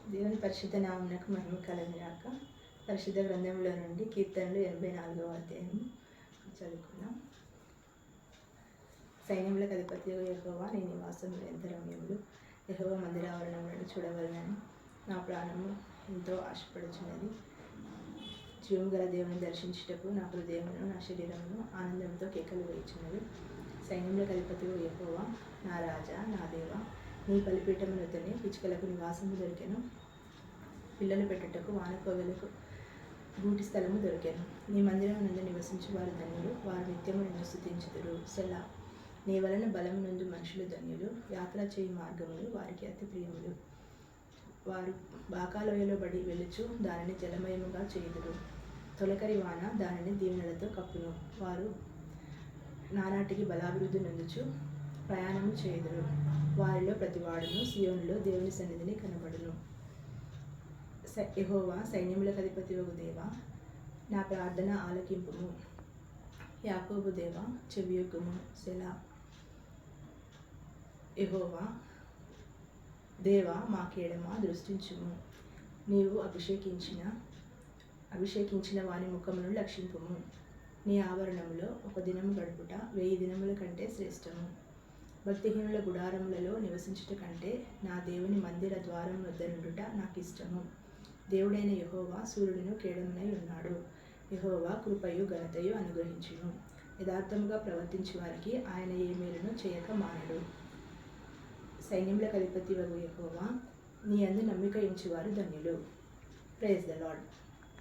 దేవుని పరిశుద్ధ నామమునకు మహిమ కలుగుగాక. పరిశుద్ధ గ్రంథంలో నుండి కీర్తనలు 84వ అధ్యాయం చదువుకుందాం. సైన్యములకు అధిపతియగు యెహోవా నీ నివాసములు ఎంత రమ్యములు. యెహోవా మందిరావరణములను చూడవలనని నా ప్రాణము ఎంతో ఆశపడుచున్నది. జీవము గల దేవుని దర్శించుటకు నా హృదయమును నా శరీరమును ఆనందంతో కేకలు వేయుచున్నది. సైన్యములకు అధిపతియగు యెహోవా నా రాజా నా దేవా, నీ బలిపీఠమునొద్దనే పిచ్చుకలకు నివాసము దొరికెను, పిల్లలు పెట్టుటకు వానకోగలకు గూటి స్థలము దొరికెను. నీ మందిరం నందు నివసించు వారు ధన్యులు, వారు నిత్యము నిన్ను స్తుతించుదురు. సెలా. నీ వలన బలము నందు మనుషులు ధన్యులు, యాత్ర చేయు మార్గములు వారికి అతి ప్రియములు. వారు బాకాలోయలో బడి వెలుచు దానిని జలమయముగా చేయుదురు. తొలకరి వాన దానిని దీవెనలతో కప్పును. వారు నానాటికి బలాభివృద్ధి నొందుచు ప్రయాణము చేయుదురు. వారిలో ప్రతివాడును సియోనులో దేవుని సన్నిధిని కనబడును. యెహోవా సైన్యములకు అధిపతియగు దేవా, నా ప్రార్థన ఆలకింపుము. యాకోబు దేవా, చెవియొగ్గుము. సెలా. యెహోవా దేవా, మా కేడమా దృష్టించుము. నీవు అభిషేకించిన వాని ముఖమును లక్షింపుము. నీ ఆవరణములో ఒక దినము గడుపుట 1000 దినముల కంటే శ్రేష్టము. భక్తిహీనుల గుడారములలో నివసించుట కంటే నా దేవుని మందిర ద్వారం వద్ద నుండుట నాకు ఇష్టము. దేవుడైన యెహోవా సూర్యుడును కేడమునై ఉన్నాడు. యెహోవా కృపయు ఘనతయు అనుగ్రహించును. యథార్థముగా ప్రవర్తించు వారికి ఆయన ఏ మేలును చేయక మానడు. సైన్యములకు అధిపతియగు యెహోవా, నీ యందు నమ్మిక ఉంచువారు ధన్యులు. Praise the lord.